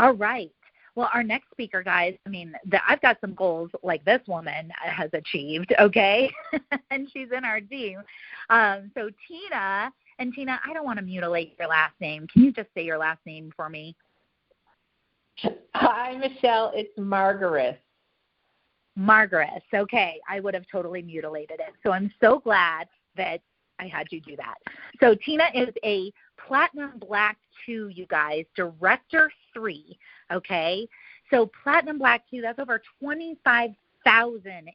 All right. Well, our next speaker, guys, I mean, I've got some goals like this woman has achieved, okay? And she's in our team. So Tina, I don't want to mutilate your last name. Can you just say your last name for me? Hi, Michelle. It's Margaris. Margaris. Okay. I would have totally mutilated it. So I'm so glad that I had you do that. So Tina is a Platinum Black 2, you guys, Director 3, okay? So Platinum Black 2, that's over $25,000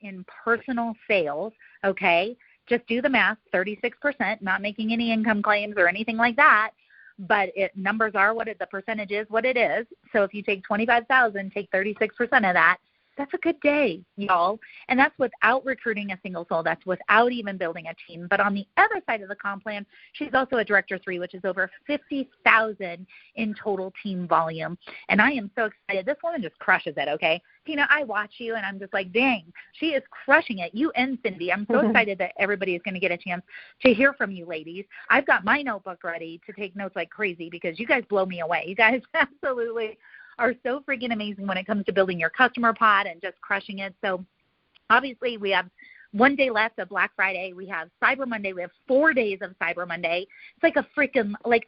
in personal sales, okay? Just do the math, 36%, not making any income claims or anything like that, but numbers are the percentage is what it is. So if you take $25,000, take 36% of that, that's a good day, y'all. And that's without recruiting a single soul. That's without even building a team. But on the other side of the comp plan, she's also a Director 3, which is over $50,000 in total team volume. And I am so excited. This woman just crushes it, okay? Tina, I watch you, and I'm just like, dang, she is crushing it. You and Cindy. I'm so excited that everybody is going to get a chance to hear from you ladies. I've got my notebook ready to take notes like crazy because you guys blow me away. You guys absolutely are so freaking amazing when it comes to building your customer pod and just crushing it. So obviously we have one day left of Black Friday. We have Cyber Monday. We have 4 days of Cyber Monday. It's like a freaking, like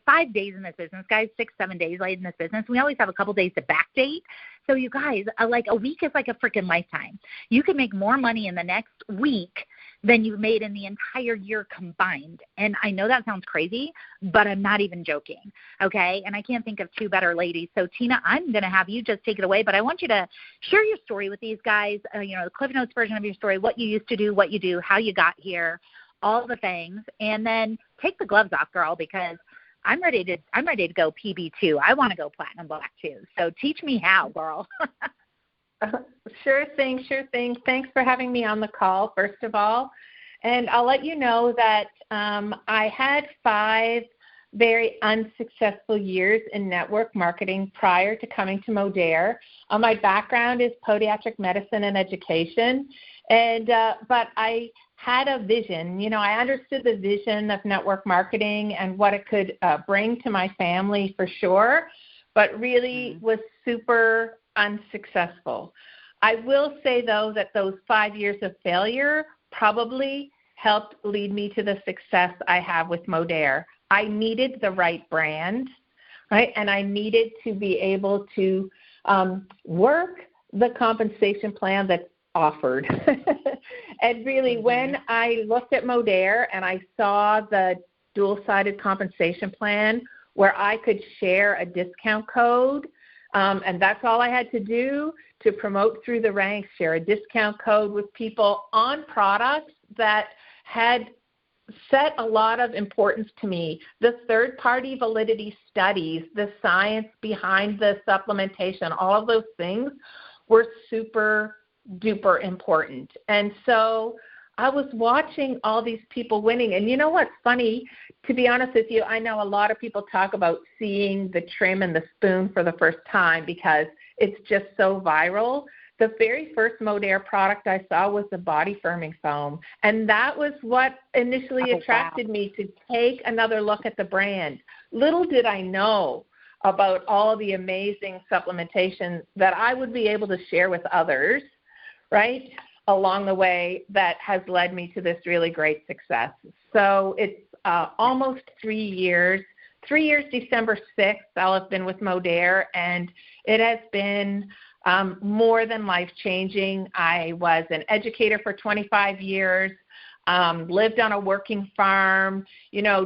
5 days in this business, guys, 6-7 days late in this business. We always have a couple days to backdate. So you guys, like a week is like a freaking lifetime. You can make more money in the next week than you made in the entire year combined. And I know that sounds crazy, but I'm not even joking, okay? And I can't think of two better ladies. So, Tina, I'm going to have you just take it away, but I want you to share your story with these guys, the Cliff Notes version of your story, what you used to do, what you do, how you got here, all the things, and then take the gloves off, girl, because I'm ready to go PB2. I want to go Platinum Black too. So teach me how, girl. Sure thing. Thanks for having me on the call, first of all. And I'll let you know that I had 5 very unsuccessful years in network marketing prior to coming to Modere. My background is podiatric medicine and education, but I had a vision. I understood the vision of network marketing and what it could bring to my family for sure, but really was super unsuccessful. I will say, though, that those 5 years of failure probably helped lead me to the success I have with Modere. I needed the right brand, right? And I needed to be able to work the compensation plan that's offered. And really, when I looked at Modere and I saw the dual-sided compensation plan where I could share a discount code, and that's all I had to do to promote through the ranks, share a discount code with people on products that had set a lot of importance to me. The third-party validity studies, the science behind the supplementation, all of those things were super duper important. And so I was watching all these people winning. And you know what's funny? To be honest with you, I know a lot of people talk about seeing the trim and the spoon for the first time because it's just so viral. The very first Modere product I saw was the body firming foam. And that was what initially attracted me to take another look at the brand. Little did I know about all the amazing supplementation that I would be able to share with others, right, along the way that has led me to this really great success. So it's almost 3 years. 3 years, December 6th, I'll have been with Modere, and it has been more than life-changing. I was an educator for 25 years, lived on a working farm,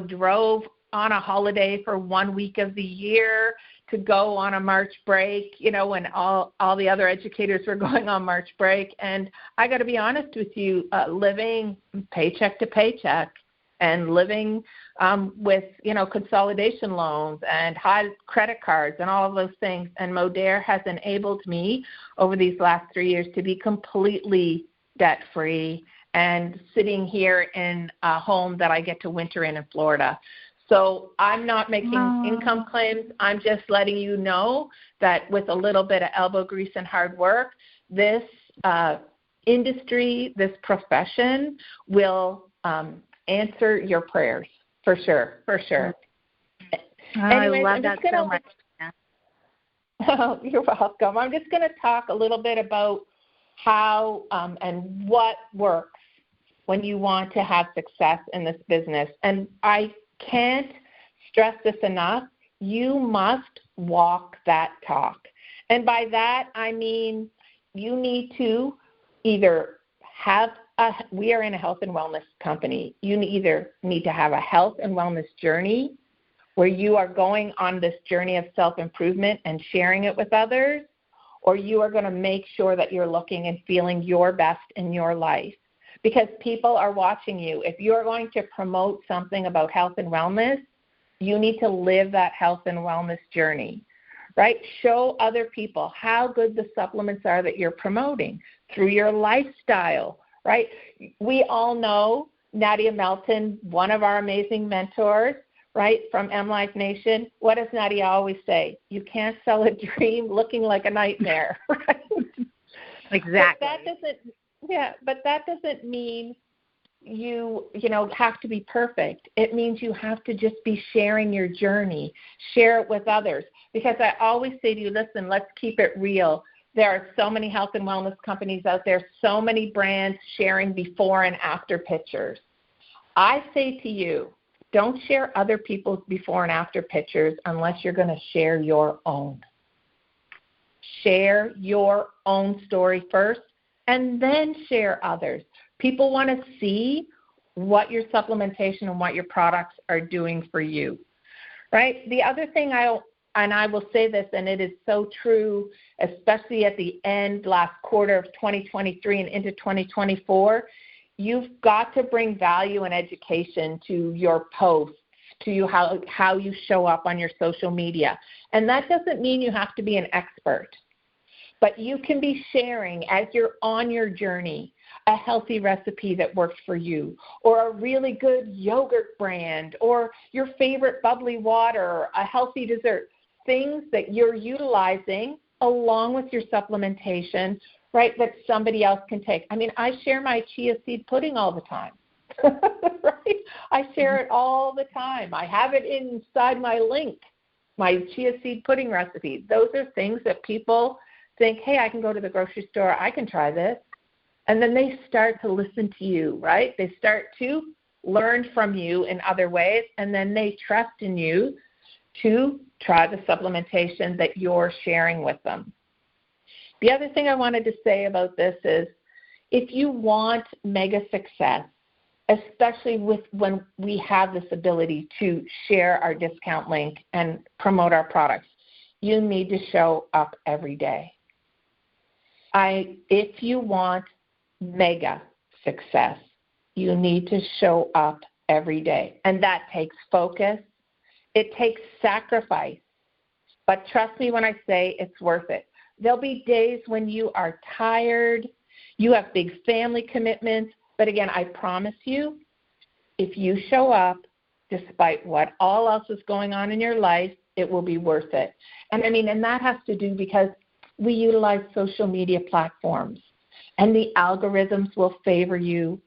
drove on a holiday for 1 week of the year to go on a March break, when all the other educators were going on March break. And I got to be honest with you, living paycheck to paycheck and living with, consolidation loans and high credit cards and all of those things. And Modere has enabled me over these last 3 years to be completely debt-free and sitting here in a home that I get to winter in Florida. So I'm not making income claims. I'm just letting you know that with a little bit of elbow grease and hard work, this industry, this profession will answer your prayers for sure. Anyways, I love that so much. Oh, you're welcome. I'm just going to talk a little bit about how and what works when you want to have success in this business. And I can't stress this enough. You must walk that talk. And by that, I mean you need to either we are in a health and wellness company. You either need to have a health and wellness journey where you are going on this journey of self-improvement and sharing it with others, or you are going to make sure that you're looking and feeling your best in your life, because people are watching you. If you're going to promote something about health and wellness, you need to live that health and wellness journey, right? Show other people how good the supplements are that you're promoting through your lifestyle, right? We all know Nadia Melton, one of our amazing mentors, right, from MLife Nation. What does Nadia always say? You can't sell a dream looking like a nightmare, right? Exactly. But that doesn't mean you have to be perfect. It means you have to just be sharing your journey, share it with others. Because I always say to you, listen, let's keep it real. There are so many health and wellness companies out there, so many brands sharing before and after pictures. I say to you, don't share other people's before and after pictures unless you're going to share your own. Share your own story first and then share others. People want to see what your supplementation and what your products are doing for you, right? The other thing I will say this, and it is so true, especially at the last quarter of 2023 and into 2024, you've got to bring value and education to your posts, to how you show up on your social media. And that doesn't mean you have to be an expert, but you can be sharing as you're on your journey a healthy recipe that works for you, or a really good yogurt brand, or your favorite bubbly water, a healthy dessert, things that you're utilizing along with your supplementation, right, that somebody else can take. I mean, I share my chia seed pudding all the time, right? I share it all the time. I have it inside my link, my chia seed pudding recipe. Those are things that people think, hey, I can go to the grocery store, I can try this. And then they start to listen to you, right? They start to learn from you in other ways, and then they trust in you to try the supplementation that you're sharing with them. The other thing I wanted to say about this is if you want mega success, especially when we have this ability to share our discount link and promote our products, you need to show up every day. If you want mega success, you need to show up every day. And that takes focus. It takes sacrifice. But trust me when I say it's worth it. There'll be days when you are tired, you have big family commitments, but again, I promise you, if you show up, despite what all else is going on in your life, it will be worth it. And that has to do because we utilize social media platforms, and the algorithms will favor you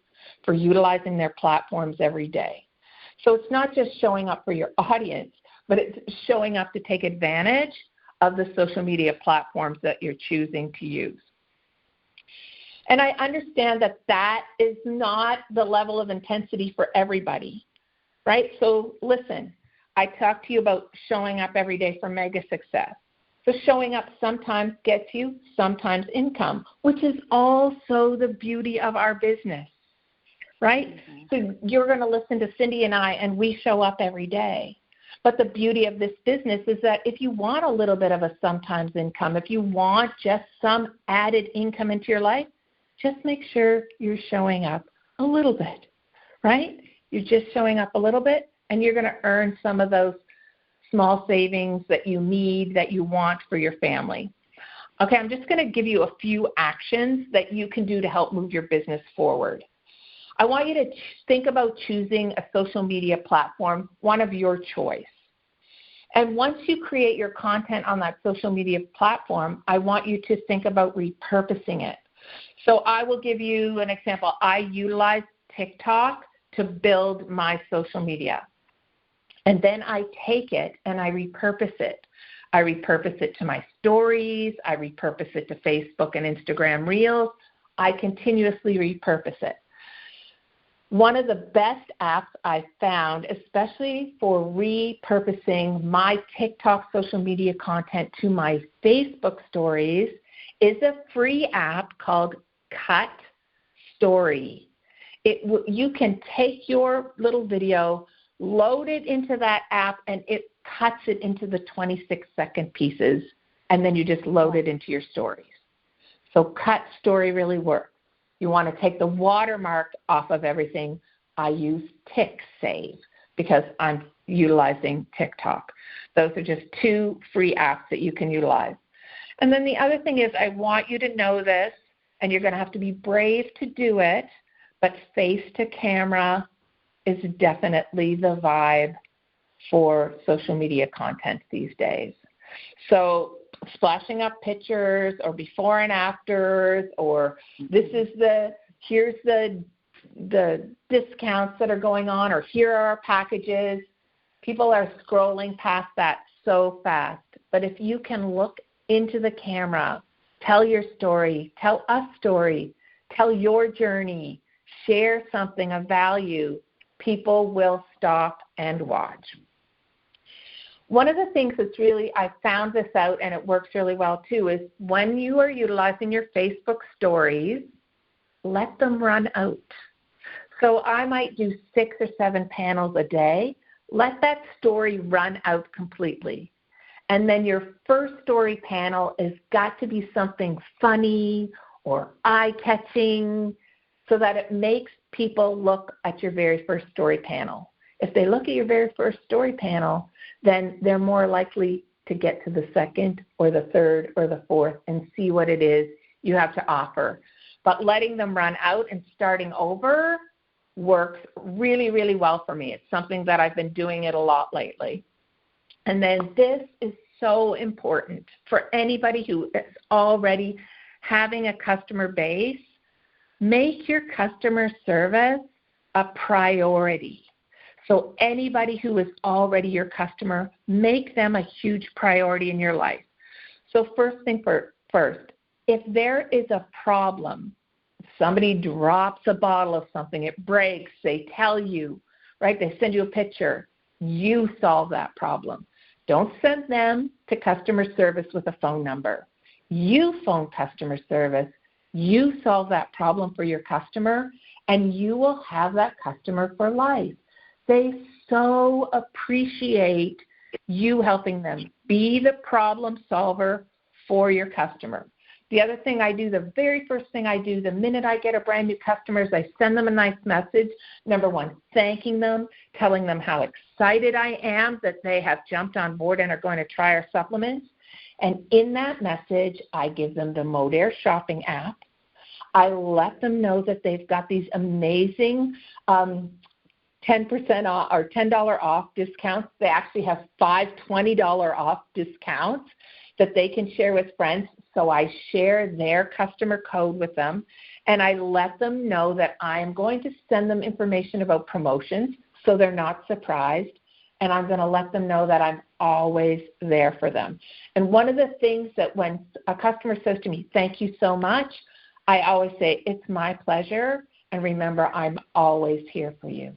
for utilizing their platforms every day. So it's not just showing up for your audience, but it's showing up to take advantage of the social media platforms that you're choosing to use. And I understand that that is not the level of intensity for everybody, right? So listen, I talked to you about showing up every day for mega success. So showing up sometimes gets you sometimes income, which is also the beauty of our business, right? Mm-hmm. So you're going to listen to Cindy and I, and we show up every day. But the beauty of this business is that if you want a little bit of a sometimes income, if you want just some added income into your life, just make sure you're showing up a little bit, right? You're just showing up a little bit, and you're going to earn some of those small savings that you need, that you want for your family. Okay, I'm just going to give you a few actions that you can do to help move your business forward. I want you to think about choosing a social media platform, one of your choice. And once you create your content on that social media platform, I want you to think about repurposing it. So I will give you an example. I utilize TikTok to build my social media. And then I take it and I repurpose it. I repurpose it to my stories. I repurpose it to Facebook and Instagram Reels. I continuously repurpose it. One of the best apps I've found, especially for repurposing my TikTok social media content to my Facebook stories, is a free app called Cut Story. You can take your little video, load it into that app, and it cuts it into the 26-second pieces, and then you just load it into your stories. So Cut Story really works. You want to take the watermark off of everything. I use TickSave because I'm utilizing TikTok. Those are just 2 free apps that you can utilize. And then the other thing is, I want you to know this, and you're going to have to be brave to do it, but face to camera is definitely the vibe for social media content these days. So splashing up pictures or before and afters, or here's the discounts that are going on, or here are our packages. People are scrolling past that so fast. But if you can look into the camera, tell your story, tell a story, tell your journey, share something of value, people will stop and watch. One of the things that's really, I found this out and it works really well too, is when you are utilizing your Facebook stories, let them run out. So I might do 6 or 7 panels a day. Let that story run out completely. And then your first story panel has got to be something funny or eye-catching so that it makes people look at your very first story panel. If they look at your very first story panel, then they're more likely to get to the second or the third or the fourth and see what it is you have to offer. But letting them run out and starting over works really, really well for me. It's something that I've been doing it a lot lately. And then this is so important for anybody who is already having a customer base. Make your customer service a priority. So anybody who is already your customer, make them a huge priority in your life. So first thing first, if there is a problem, somebody drops a bottle of something, it breaks, they tell you, right? They send you a picture. You solve that problem. Don't send them to customer service with a phone number. You phone customer service. You solve that problem for your customer, and you will have that customer for life. They so appreciate you helping them. Be the problem solver for your customer. The other thing I do, the very first thing I do, the minute I get a brand new customer, is I send them a nice message. Number one, thanking them, telling them how excited I am that they have jumped on board and are going to try our supplements. And in that message, I give them the Modair shopping app. I let them know that they've got these amazing 10% off or $10 off discounts. They actually have 5 $20 off discounts that they can share with friends. So I share their customer code with them, and I let them know that I am going to send them information about promotions so they're not surprised, and I'm going to let them know that I'm always there for them. And one of the things that when a customer says to me, thank you so much, I always say, it's my pleasure, and remember, I'm always here for you.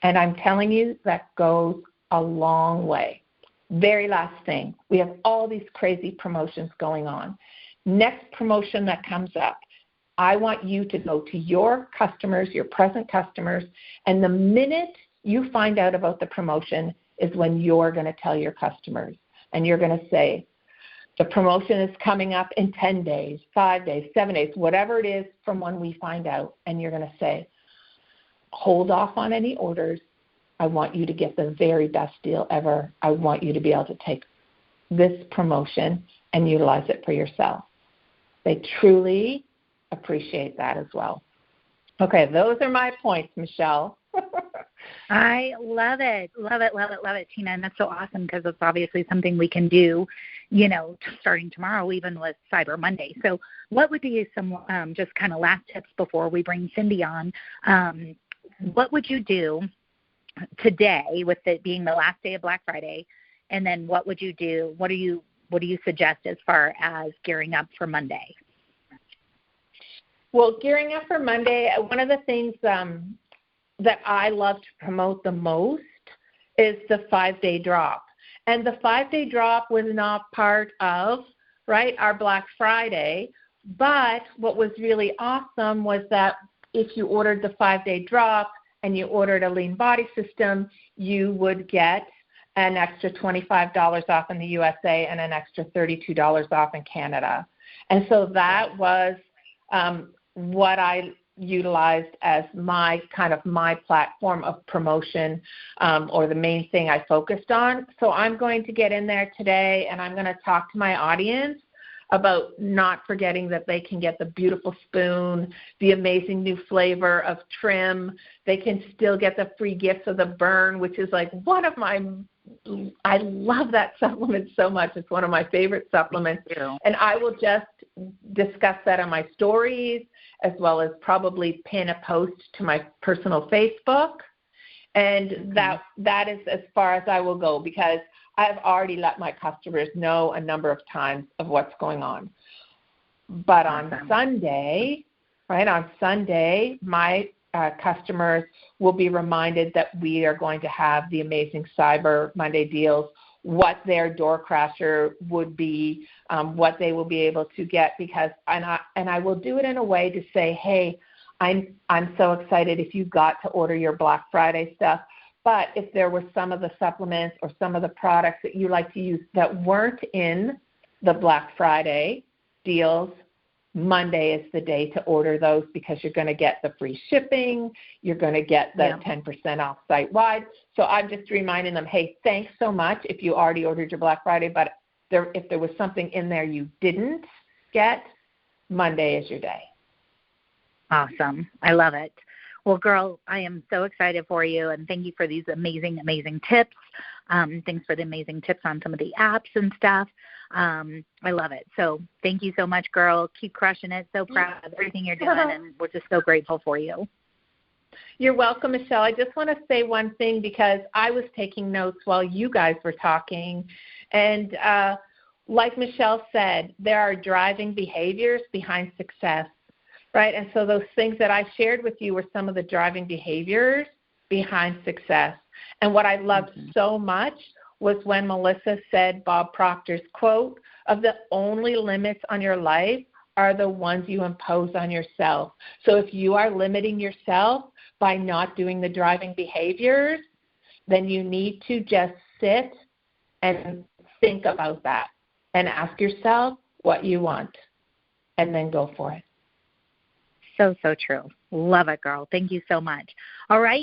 And I'm telling you, that goes a long way. Very last thing, we have all these crazy promotions going on. Next promotion that comes up, I want you to go to your customers, your present customers, and the minute you find out about the promotion is when you're going to tell your customers. And you're going to say, the promotion is coming up in 10 days, 5 days, 7 days, whatever it is from when we find out. And you're going to say, hold off on any orders. I want you to get the very best deal ever. I want you to be able to take this promotion and utilize it for yourself. They truly appreciate that as well. Okay, those are my points, Michelle. I love it, Tina, and that's so awesome because it's obviously something we can do, starting tomorrow, even with Cyber Monday. So what would be some just kind of last tips before we bring Cindy on? What would you do today, with it being the last day of Black Friday, And then what would you do? What do you suggest as far as gearing up for Monday? Well, gearing up for Monday, one of the things that I love to promote the most is the 5-day drop. And the 5-day drop was not part of, right, our Black Friday. But what was really awesome was that if you ordered the 5-day drop and you ordered a lean body system, you would get an extra $25 off in the USA and an extra $32 off in Canada. And so that was what I utilized as my platform of promotion, or the main thing I focused on. So I'm going to get in there today and I'm going to talk to my audience about not forgetting that they can get the beautiful spoon, the amazing new flavor of trim. They can still get the free gifts of the burn, which is like I love that supplement so much. It's one of my favorite supplements. And I will just discuss that on my stories, as well as probably pin a post to my personal Facebook. And that is as far as I will go, because I've already let my customers know a number of times of what's going on. But on Sunday, my customers will be reminded that we are going to have the amazing Cyber Monday deals, what their door crasher would be, what they will be able to get, and I will do it in a way to say, hey, I'm so excited if you got to order your Black Friday stuff. But if there were some of the supplements or some of the products that you like to use that weren't in the Black Friday deals, Monday is the day to order those, because you're going to get the free shipping, you're going to get the 10% off site-wide. So I'm just reminding them, hey, thanks so much if you already ordered your Black Friday, but if there was something in there you didn't get, Monday is your day. Awesome. I love it. Well, girl, I am so excited for you, and thank you for these amazing, amazing tips. Thanks for the amazing tips on some of the apps and stuff. I love it. So thank you so much, girl. Keep crushing it. So proud of everything you're doing, and we're just so grateful for you. You're welcome, Michelle. I just want to say one thing, because I was taking notes while you guys were talking. And like Michelle said, there are driving behaviors behind success. Right, and so those things that I shared with you were some of the driving behaviors behind success. And what I loved so much was when Melissa said Bob Proctor's quote of the only limits on your life are the ones you impose on yourself. So if you are limiting yourself by not doing the driving behaviors, then you need to just sit and think about that and ask yourself what you want, and then go for it. So, so true. Love it, girl. Thank you so much. All right.